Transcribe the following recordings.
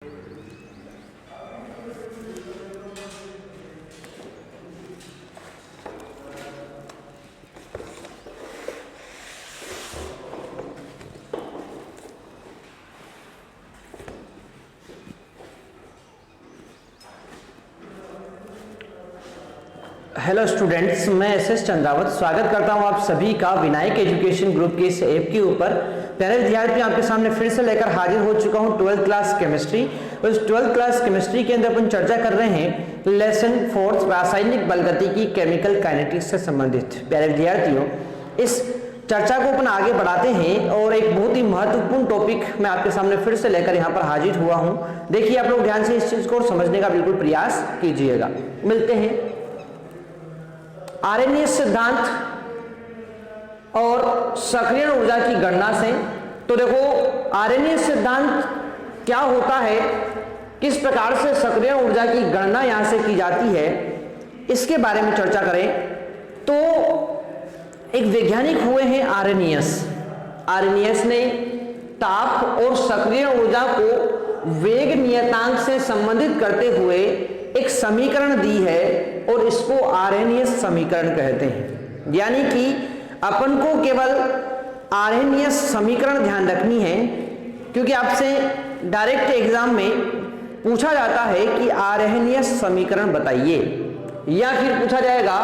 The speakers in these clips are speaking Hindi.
हेलो स्टूडेंट्स, मैं एस चंद्रावत स्वागत करता हूं आप सभी का विनायक एजुकेशन ग्रुप के इस ऐप के ऊपर। प्यारे विद्यार्थी, आपके सामने फिर से लेकर हाजिर हो चुका हूं 12th क्लास केमिस्ट्री। उस 12th क्लास केमिस्ट्री के अंदर अपन चर्चा कर रहे हैं लेसन 4 रासायनिक बलगतिकी केमिकल काइनेटिक्स से संबंधित। प्यारे विद्यार्थियों, इस चर्चा को अपन आगे बढ़ाते हैं और एक बहुत ही महत्वपूर्ण टॉपिक मैं आपके सामने फिर से लेकर यहाँ पर हाजिर हुआ हूँ। देखिए, आप लोग ध्यान से इस चीज को समझने का बिल्कुल प्रयास कीजिएगा। मिलते हैं आरएनए सिद्धांत और सक्रियण ऊर्जा की गणना से। तो देखो, आरएनए सिद्धांत क्या होता है, किस प्रकार से सक्रियण ऊर्जा की गणना यहां से की जाती है, इसके बारे में चर्चा करें तो एक वैज्ञानिक हुए हैं आरेनियस। आरेनियस ने ताप और सक्रियण ऊर्जा को वेग नियतांक से संबंधित करते हुए एक समीकरण दी है और इसको आरेनियस समीकरण कहते हैं। यानी कि अपन को केवल आरेनियस समीकरण ध्यान रखनी है, क्योंकि आपसे डायरेक्ट एग्जाम में पूछा जाता है कि आरेनियस समीकरण बताइए, या फिर पूछा जाएगा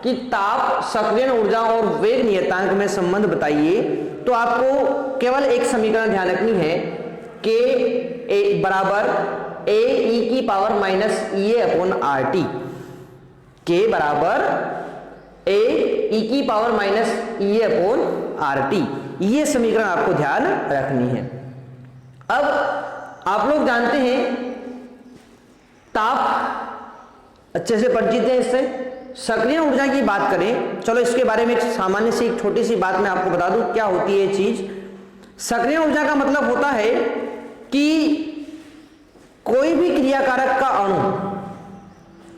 कि ताप, सक्रियण ऊर्जा और वेग नियतांक में संबंध बताइए। तो आपको केवल एक समीकरण ध्यान रखनी है, K बराबर ए ई की पावर माइनस ई अपॉन आर टी। के बराबर ए ई की पावर माइनस ई अपॉन आर टी, ये समीकरण आपको ध्यान रखनी है। अब आप लोग जानते हैं ताप अच्छे से परिचित है इससे। सक्रिय ऊर्जा की बात करें, चलो इसके बारे में एक सामान्य सी एक छोटी सी बात मैं आपको बता दूं क्या होती है ये चीज। सक्रिय ऊर्जा का मतलब होता है कि कोई भी क्रियाकारक का अणु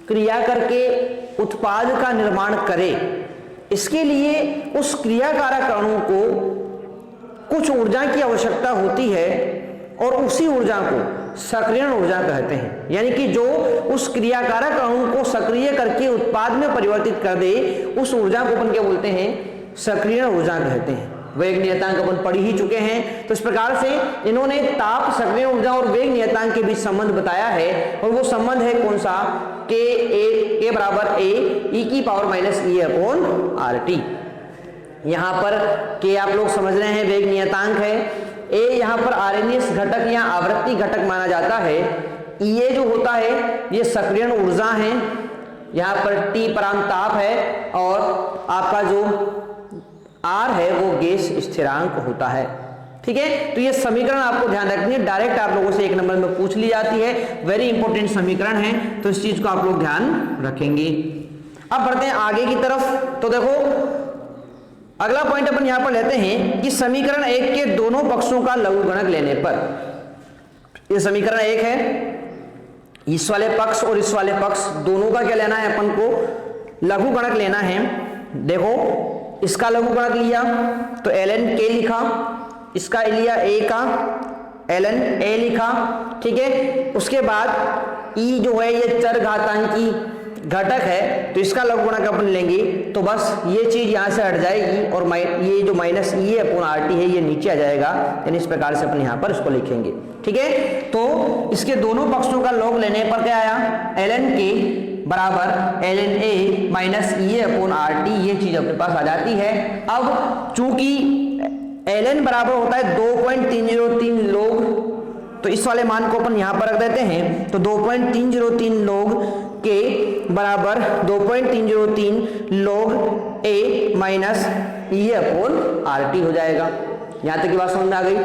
क्रिया करके उत्पाद का निर्माण करे, इसके लिए उस क्रियाकारक अणु को कुछ ऊर्जा की आवश्यकता होती है और उसी ऊर्जा को सक्रियण ऊर्जा कहते हैं। यानी कि जो उस क्रियाकारक अणु को सक्रिय करके उत्पाद में परिवर्तित कर दे, उस ऊर्जा को अपन क्या बोलते हैं, सक्रियण ऊर्जा कहते हैं। वेग नियतांक अपन पढ़ ही चुके हैं। तो इस प्रकार से इन्होंने ताप, सक्रिय ऊर्जा और वेग नियतांक के बीच संबंध बताया है, और वो संबंध है कौन सा, के बराबर ए ई की पावर माइनस ई अपॉन आर टी। यहां पर के आप लोग समझ रहे हैं वेग नियतांक है, ए यहां पर आरएनएस घटक या आवृत्ति घटक माना जाता है, ये जो होता है ये सक्रियण ऊर्जा है, यहां पर टी परांताप है, और आपका जो आर है वो गैस स्थिरांक होता है। ठीक है, तो ये समीकरण आपको ध्यान रखनी है, डायरेक्ट आप लोगों से एक नंबर में पूछ ली जाती है, वेरी इंपॉर्टेंट समीकरण है, तो इस चीज को आप लोग ध्यान रखेंगे। अब बढ़ते हैं आगे की तरफ। तो देखो, अगला पॉइंट अपन यहां पर लेते हैं कि समीकरण 1 के दोनों पक्षों का लघुगणक लेने पर, ये समीकरण 1 है, इस वाले पक्ष और इस वाले पक्ष दोनों का क्या लेना है, अपन को लघुगणक लेना है। देखो, इसका लघुगणक लिया तो ln k लिखा, इसका लिया a का ln a लिखा। ठीक है, उसके बाद e जो है ये चरघातांकी घटक है, तो इसका लघुगणक अपन लेंगे तो बस ये चीज यहां से हट जाएगी, और ये जो माइनस ई अपॉन आर टी है ये नीचे आ जाएगा। यानी इस प्रकार से अपन यहां पर इसको लिखेंगे। ठीक है, तो इसके दोनों पक्षों का लॉग लेने पर क्या आया, ln k बराबर ln a minus E upon R T, ये चीज अपने पास आ जाती है। अब चूंकि ln बराबर होता है 2.303 लॉग, तो इस वाले मान को अपन यहां पर रख देते हैं, तो 2.303 लॉग के बराबर 2.303 log a minus E upon R T हो जाएगा। यहां तक की बात समझ में आ गई।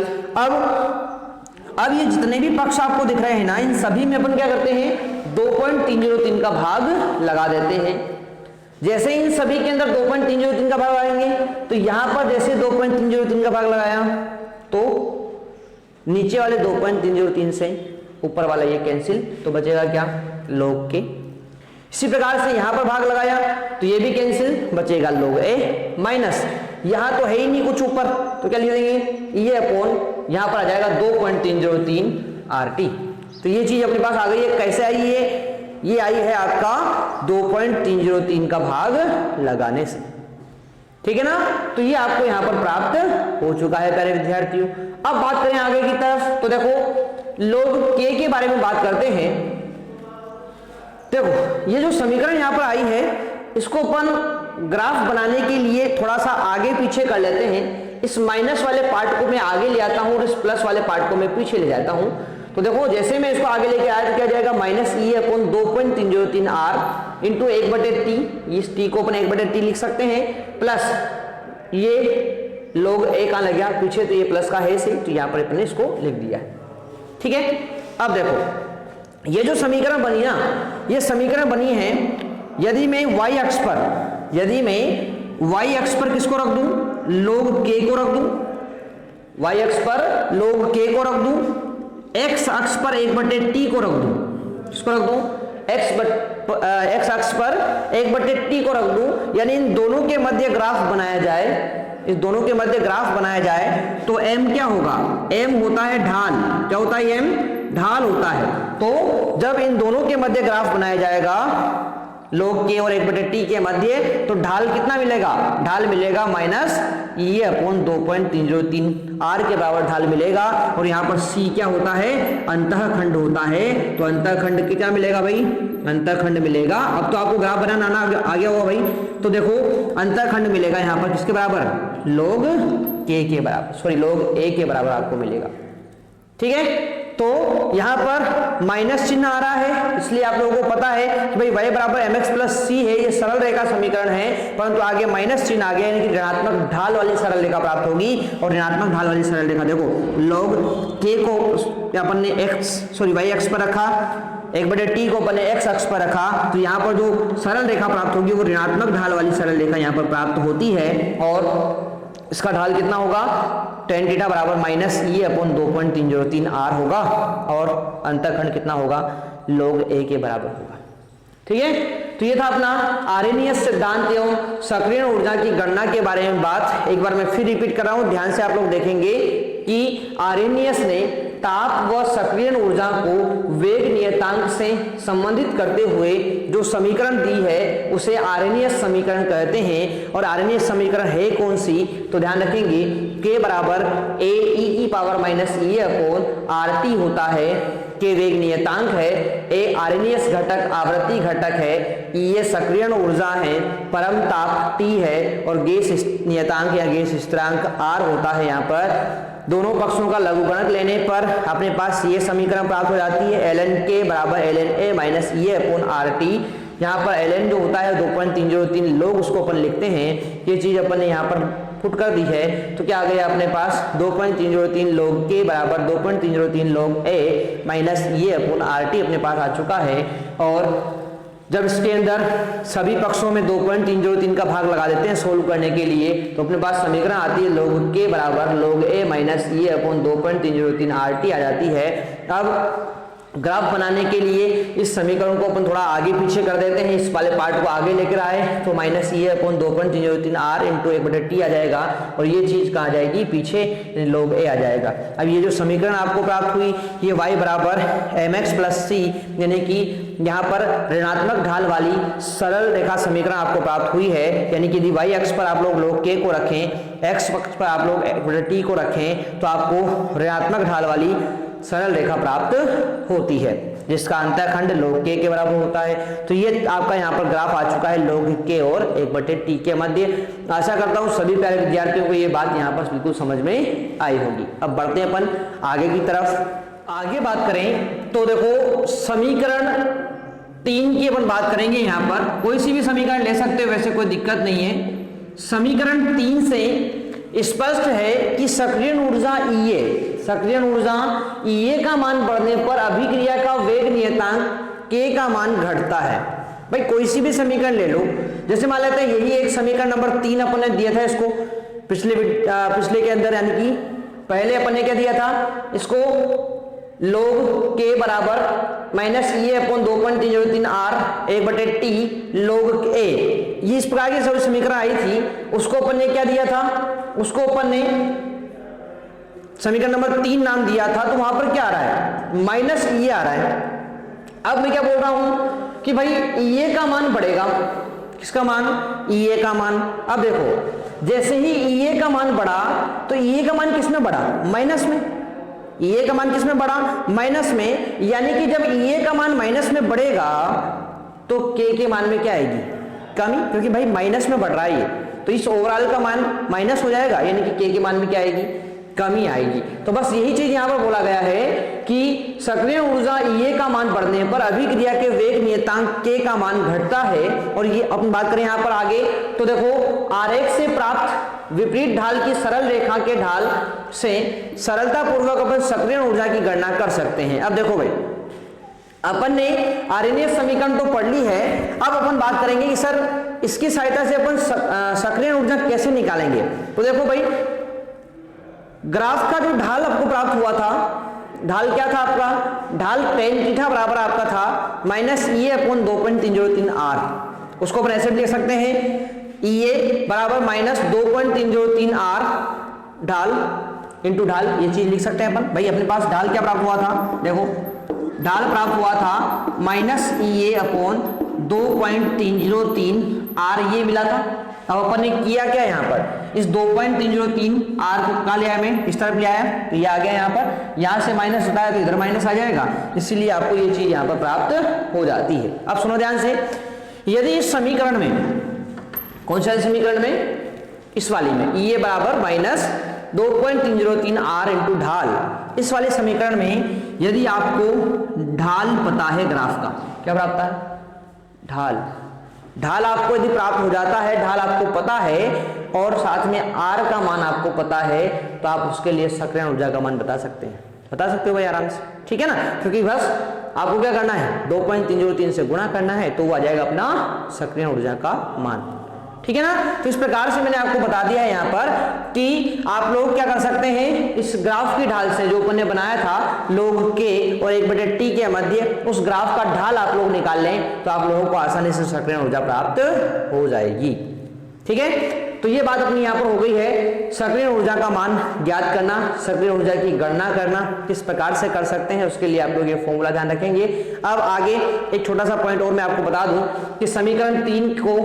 अब ये जितने भी पक्ष आपको दिख रहे हैं ना, इन सभी में अपन क्या करते हैं, 2.303 का भाग लगा देते हैं। जैसे इन सभी के अंदर 2.303 का भाग लगाएंगे, तो यहां पर जैसे 2.303 का भाग लगाया तो नीचे वाले 2.303 से ऊपर वाला ये कैंसिल, तो बचेगा क्या, log k। इसी प्रकार से यहां पर भाग लगाया तो ये भी कैंसिल, बचेगा log a माइनस, यहां तो है ही नहीं कुछ ऊपर, तो क्या लिख देंगे, ये अपॉन यहां पर आ जाएगा 2.303 RT। तो ये चीज अपने पास आ गई है। कैसे आई है? ये आई है आपका 2.303 का भाग लगाने से, ठीक है ना। तो ये आपको यहां पर प्राप्त हो चुका है प्यारे विद्यार्थियों। अब बात करें आगे की तरफ, तो देखो लोग के बारे में बात करते हैं। देखो ये जो समीकरण यहां पर आई है, इसको अपन ग्राफ बनाने के लिए थोड़ा सा आगे पीछे कर लेते हैं। इस माइनस वाले पार्ट को मैं आगे ले आता हूं और इस प्लस वाले पार्ट को मैं पीछे ले जाता हूं। तो देखो जैसे मैं इसको आगे लेके आया तो क्या जाएगा, -e/2.303r इंटू 1/t, इस t को अपन 1/t लिख सकते हैं, प्लस ये लोग a कहां लग गया पीछे, तो ये प्लस का है से, तो यहां पर अपने इसको लिख दिया है, ठीक है। अब देखो ये जो समीकरण बनी ना, ये समीकरण बनी है यदि मैं y अक्ष पर किसको रख दूं, log k को रख दूं, y अक्ष पर log k को रख दूं, x अक्ष पर 1/t को रख दूं, किसको रख दूं, x अक्ष पर 1/t को रख दूं, यानी इन दोनों के मध्य ग्राफ बनाया जाए, इस दोनों के मध्य ग्राफ बनाया जाए तो m क्या होगा, m होता है ढाल, क्या होता है, m ढाल होता है। तो जब इन दोनों के मध्य ग्राफ बनाया जाएगा log k और 1/t के मध्य, तो ढाल कितना मिलेगा, ढाल मिलेगा -e/2.303 r के बराबर ढाल मिलेगा। और यहाँ पर c क्या होता है, अंतःखंड होता है। तो अंतःखंड कितना मिलेगा भाई, अंतःखंड मिलेगा। अब तो आपको ग्राफ बनाना आ गया होगा भाई। तो देखो अंतःखंड मिलेगा यहाँ पर किसके बराबर, log k के बराबर, सॉरी log a के बराबर आपको मिलेगा, ठीक है। तो यहां पर माइनस चिन्ह आ रहा है, इसलिए आप लोगों को पता है कि भाई y बराबर mx प्लस c है, ये सरल रेखा समीकरण है, परंतु आगे माइनस चिन्ह आ गया, यानी कि ऋणात्मक ढाल वाली सरल रेखा प्राप्त होगी। और ऋणात्मक ढाल वाली सरल रेखा देखो, log k को अपन ने y अक्ष पर रखा, 1/t को अपन ने x अक्ष पर रखा, तो यहाँ पर जो सरल रेखा प्राप्त होगी वो ऋणात्मक ढाल वाली सरल रेखा यहाँ पर प्राप्त होती है। और इसका ढाल कितना होगा, tan थीटा बराबर -e/2.303r होगा, और अंतःखंड कितना होगा, log a के बराबर होगा, ठीक है। तो ये था अपना आर्हेनियस सिद्धांत एवं सक्रिय ऊर्जा की गणना के बारे में बात। एक बार मैं फिर रिपीट कर रहा हूं, ध्यान से आप लोग देखेंगे कि आर्हेनियस ने ताप व सक्रिय ऊर्जा को वेग नियतांक से संबंधित करते हुए जो समीकरण दी है उसे आर्हेनियस समीकरण कहते हैं। और आर्हेनियस समीकरण है कौन सी, तो ध्यान रखेंगे k बराबर ae/e/RT होता है, के वेग नियतांक है, ए आर्हेनियस घटक आवृत्ति घटक है, ये सक्रियण ऊर्जा है, परम ताप T है, और गैस नियतांक या गैस स्थिरांक R होता है। यहाँ पर दोनों पक्षों का लघुगणक लेने पर अपने पास ये समीकरण प्राप्त हो जाती है, ln k बराबर ln a माइनस e/RT। यहाँ पर ln जो होता है 2.303 लोग उसको अपन लिखते हैं, ये चीज अपन ने यहाँ पर पुट कर दी है। तो क्या आ गया अपने पास 2.303 log k बराबर 2.303 log a माइनस e/RT अपने पास आ चुका है। और जब इसके अंदर सभी पक्षों में 2.303 का भाग लगा देते हैं सोल्व करने के लिए, तो अपने पास समीकरण आती है log k बराबर log a minus e/2.303 RT आ जाती है। अब ग्राफ बनाने के लिए इस समीकरण को अपन थोड़ा आगे पीछे कर देते हैं, इस वाले पार्ट को आगे लेकर आए तो -e/2.303 r इंटू 1/t आ जाएगा, और ये चीज कहाँ जाएगी, पीछे log a आ जाएगा। अब ये जो समीकरण आपको प्राप्त हुई, ये y बराबर mx प्लस c, यानी कि यहाँ पर ऋणात्मक ढाल वाली सरल रेखा समीकरण आपको प्राप्त हुई है। यानी कि यदि y अक्ष पर आप लोग log k को रखें, x अक्ष पर आप लोग 1/t को रखें, तो आपको ऋणात्मक ढाल वाली सरल रेखा प्राप्त होती है, जिसका अंतःखंड log k के बराबर होता है। तो ये आपका यहाँ पर ग्राफ आ चुका है log k और 1/t के मध्य। आशा करता हूँ सभी प्यारे विद्यार्थियों को ये बात यहाँ पर बिल्कुल समझ में आई होगी। अब बढ़ते हैं अपन आगे की तरफ। आगे बात करें तो देखो समीकरण 3 की अपन बात करेंगे। यहाँ पर कोई सी भी समीकरण ले सकते हो, वैसे कोई दिक्कत नहीं है। समीकरण 3 से स्पष्ट है कि सक्रिय ऊर्जा E का मान बढ़ने पर अभिक्रिया का वेग नियतांक K का मान घटता है। भाई कोई सी भी समीकरण ले लो, जैसे मान लेते हैं यही एक समीकरण नंबर 3 अपन ने दिया था इसको पिछले के अंदर, यानी कि पहले अपन ने क्या दिया था, इसको log k बराबर -e/2.303 r 1/t log a, ये इस प्रकार की सभी समीकरण आई थी। उसको अपन ने क्या दिया था, उसको अपन ने समीकरण नंबर 3 नाम दिया था, तो वहां पर क्या आ रहा है, माइनस ये आ रहा है। अब मैं क्या बोल रहा हूं कि भाई ये का मान बढ़ेगा, किसका मान, ये का मान। अब देखो जैसे ही ये का मान बढ़ा तो ये का मान किसमें बढ़ा, माइनस में। ये का मान किसमें बढ़ा, माइनस में, यानी कि जब ये का मान माइनस में बढ़ेगा तो के मान में क्या आएगी, कमी, क्योंकि भाई माइनस में बढ़ रहा है ये, तो इस ओवरऑल का मान माइनस हो जाएगा, यानी कि के मान में क्या आएगी, कमी आएगी। तो बस यही चीज यहां पर बोला गया है कि सक्रिय ऊर्जा ये का मान बढ़ने पर अभिक्रिया के वेग नियतांक के का मान घटता है। और ये अपन बात करें यहां पर आगे, तो देखो आरेख से प्राप्त विपरीत ढाल की सरल रेखा के ढाल से सरलता पूर्वक अपन सक्रिय ऊर्जा की गणना कर सकते हैं। अब देखो भाई, अपन ने आर्यनीय समीकरण तो पढ़ ली है, अब अपन बात करेंगे कि सर इसकी सहायता से अपन सक्रिय ऊर्जा कैसे निकालेंगे। तो देखो भाई, ग्राफ का जो ढाल आपको प्राप्त हुआ था, ढाल क्या था आपका, ढाल tan थीटा बराबर आपका था माइनस ये अपॉन 2.303 r, उसको अपन ऐसे लिख सकते हैं, ये बराबर माइनस 2.303 r ढाल इंटू ढाल, ये चीज लिख सकते हैं अपन। भाई अपने पास ढाल क्या प्राप्त हुआ था, देखो ढाल प्राप्त हुआ था माइनस ये अपॉन 2.303 r, ये मिला था। अब अपन ने किया क्या, यहाँ पर इस 2.303 r को कहाँ ले आया, मैं इस तरफ ले आया, तो ये आ गया यहाँ पर, यहाँ से माइनस होता है तो इधर माइनस आ जाएगा, इसीलिए आपको ये चीज यहाँ पर प्राप्त हो जाती है। अब सुनो ध्यान से, यदि इस समीकरण में, कौन सा समीकरण में, इस वाली में, ये बराबर माइनस 2.303 r इंटू ढाल, इस वाले समीकरण में यदि आपको ढाल पता है, ग्राफ का क्या प्राप्त है, ढाल आपको यदि प्राप्त हो जाता है, ढाल आपको पता है और साथ में r का मान आपको पता है, तो आप उसके लिए सक्रिय ऊर्जा का मान बता सकते हैं, बता सकते हो भाई आराम से, ठीक है ना। क्योंकि बस आपको क्या करना है, 2.303 से गुणा करना है, तो वो आ जाएगा अपना सक्रिय ऊर्जा का मान, ठीक है ना। तो इस प्रकार से मैंने आपको बता दिया है यहाँ पर कि आप लोग क्या कर सकते हैं, इस ग्राफ की ढाल से जो अपन ने बनाया था लोग के और 1/t के मध्य, उस ग्राफ का ढाल आप लोग निकाल लें तो आप लोगों को आसानी से सक्रिय ऊर्जा प्राप्त हो जाएगी, ठीक है। तो ये बात अपनी यहाँ पर हो गई है, सक्रिय ऊर्जा का मान ज्ञात करना, सक्रिय ऊर्जा की गणना करना किस प्रकार से कर सकते हैं, उसके लिए आप लोग ये फॉर्मूला ध्यान रखेंगे। अब आगे एक छोटा सा पॉइंट और मैं आपको बता दूं कि समीकरण 3 को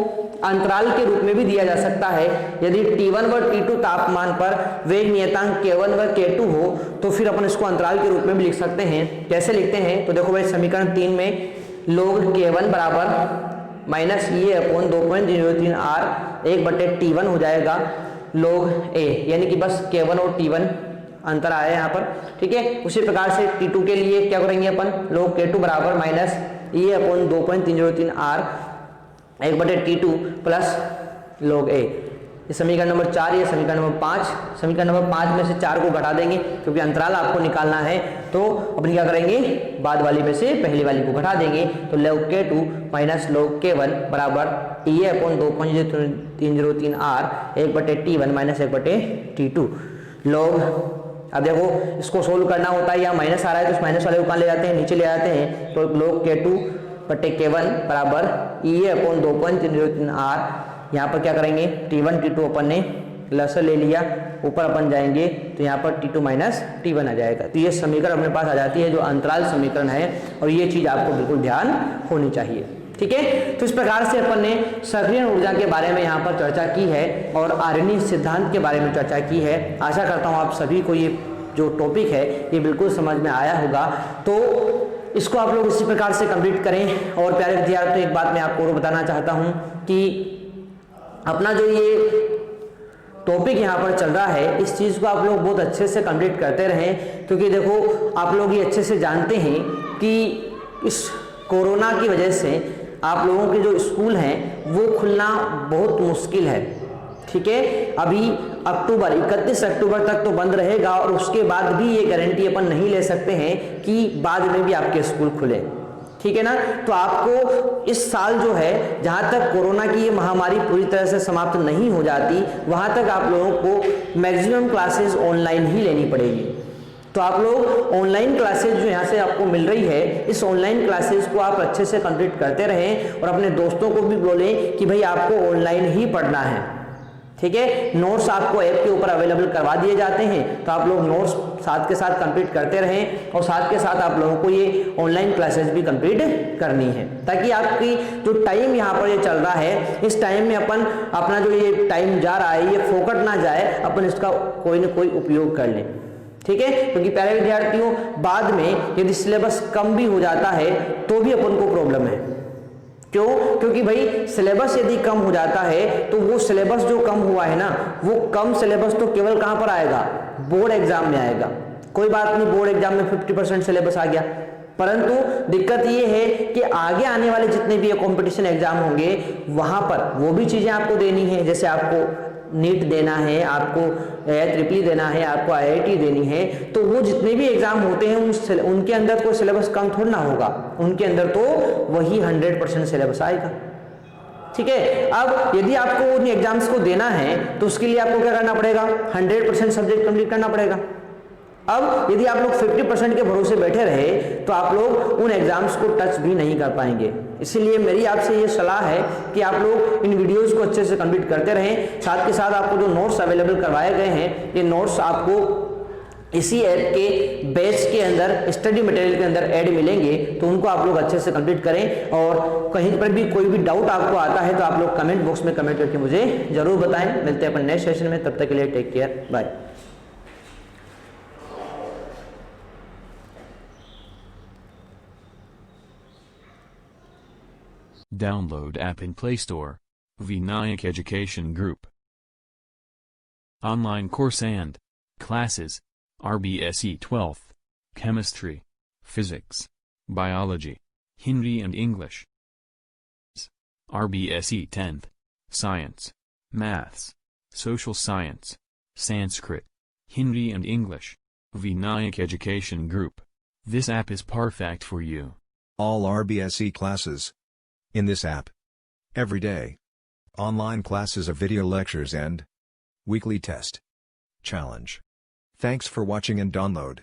अंतराल के रूप में भी दिया जा सकता है। यदि T1 व T2 तापमान पर वेग नियतांक K1 व K2 हो तो फिर अपन इसको अंतराल के रूप में भी लिख सकते हैं। कैसे लिखते हैं, तो देखो भाई समीकरण 3 में log K1 बराबर माइनस ये अपॉन 2.03 r 1/T1 हो जाएगा log a, यानी कि बस K1 और T1 अंतर आया यहाँ पर, ठीक है। उसी प्रकार से T2 के लिए क्या करेंगे अपन, log K2 बराबर माइनस ये upon 2.303 r 1/T2 plus log a। ये समीकरण नंबर 4, ये समीकरण नंबर 5, समीकरण नंबर 5 में से 4 को घटा देंगे क्योंकि अंतराल आपको निकालना है, तो अपन क्या करेंगे, बाद वाली में से पहली वाली को घटा देंगे, तो log K2 minus log K1 बराबर ये upon 2.303 r 1/T1 minus 1/T2 log। अब देखो इसको सोल्व करना होता है, या माइनस आ रहा है तो उस माइनस वाले को कहाँ ले जाते हैं, नीचे ले जाते हैं, तो log K2/K1 बराबर ये अपॉन 2.303 r, यहाँ पर क्या करेंगे, T1 T2 अपन ने लसर ले लिया, ऊपर अपन जाएंगे तो यहाँ पर T2 माइनस T1 आ जाएगा। तो ये समीकरण अपने पास आ जाती है जो अंतराल समीकरण है, और ये चीज आपको बिल्कुल ध्यान होनी चाहिए, ठीक है। तो इस प्रकार से अपन ने सक्रिय ऊर्जा के बारे में यहाँ पर चर्चा की है और आर्यनीय सिद्धांत के बारे में चर्चा की है। आशा करता हूँ आप सभी को ये जो टॉपिक है ये बिल्कुल समझ में आया होगा, तो इसको आप लोग इसी प्रकार से कंप्लीट करें। और प्यारे विद्यार्थियों, एक बात मैं आपको और बताना चाहता हूँ कि अपना जो ये टॉपिक यहाँ पर चल रहा है, इस चीज़ को आप लोग बहुत अच्छे से कंप्लीट करते रहें, क्योंकि देखो आप लोग ये अच्छे से जानते हैं कि इस कोरोना की वजह से आप लोगों के जो स्कूल हैं वो खुलना बहुत मुश्किल है, ठीक है। अभी अक्टूबर 31 अक्टूबर तक तो बंद रहेगा, और उसके बाद भी ये गारंटी अपन नहीं ले सकते हैं कि बाद में भी आपके स्कूल खुले, ठीक है ना। तो आपको इस साल जो है, जहां तक कोरोना की ये महामारी पूरी तरह से समाप्त नहीं हो जाती, वहां तक आप लोगों को मैक्सिमम क्लासेस ऑनलाइन ही लेनी पड़ेगी। तो आप लोग ऑनलाइन क्लासेस जो यहाँ से आपको मिल रही है, इस ऑनलाइन क्लासेस को आप अच्छे से कंप्लीट करते रहें, और अपने दोस्तों को भी बोलें कि भाई आपको ऑनलाइन ही पढ़ना है, ठीक है। नोट्स आपको ऐप के ऊपर अवेलेबल करवा दिए जाते हैं, तो आप लोग नोट्स साथ के साथ कंप्लीट करते रहें और साथ के साथ आप लोगों को ये ऑनलाइन क्लासेस भी कंप्लीट करनी है, ताकि आपकी जो टाइम यहाँ पर ये चल रहा है, इस टाइम में अपन अपना जो ये टाइम जा रहा है ये फोकट ना जाए, अपन इसका कोई ना कोई उपयोग कर लें, ठीक है। क्योंकि प्यारे विद्यार्थियों, बाद में यदि सिलेबस कम भी हो जाता है तो भी अपन को प्रॉब्लम है। क्यों? क्योंकि भाई सिलेबस यदि कम हो जाता है तो वो सिलेबस जो कम हुआ है ना, वो कम सिलेबस तो केवल कहां पर आएगा? बोर्ड एग्जाम में आएगा। कोई बात नहीं, बोर्ड एग्जाम में 50% सिलेबस आ गया, परंतु दिक्कत ये है कि आगे आने वाले जितने भी कंपटीशन एग्जाम होंगे वहां पर वो भी चीजें आपको देनी है। जैसे आपको नीट देना है, आपको ट्रिपल देना है, आपको IIT देनी है, तो वो जितने भी एग्जाम होते हैं उनके अंदर कोई सिलेबस कम थोड़ा ना होगा, उनके अंदर तो वही 100% सिलेबस आएगा, ठीक है। अब यदि आपको उन एग्जाम्स को देना है तो उसके लिए आपको क्या करना पड़ेगा? 100% सब्जेक्ट कंप्लीट करना पड़ेगा। अब यदि आप लोग 50% के भरोसे बैठे रहे तो आप लोग उन एग्जाम्स को टच भी नहीं कर पाएंगे। इसीलिए मेरी आपसे ये सलाह है कि आप लोग इन वीडियोस को अच्छे से कंप्लीट करते रहें। साथ के साथ आपको जो नोट्स अवेलेबल करवाए गए हैं, ये नोट्स आपको इसी ऐप के बैच के अंदर स्टडी मटेरियल के अंदर ऐड मिलेंगे, तो उनको आप लोग अच्छे से कंप्लीट करें। और कहीं पर भी कोई भी डाउट आपको आता है तो आप लोग कमेंट बॉक्स में कमेंट करके मुझे जरूर बताएं। मिलते हैं अपन नेक्स्ट सेशन में, तब तक के लिए take care, bye. Download app in Play Store. Vinayak Education Group. Online course and classes. RBSE 12th. Chemistry. Physics. Biology. Hindi and English. RBSE 10th. Science. Maths. Social Science. Sanskrit. Hindi and English. Vinayak Education Group. This app is perfect for you. All RBSE classes. In this app. Every day. Online classes of video lectures and weekly test. Challenge. Thanks for watching and download.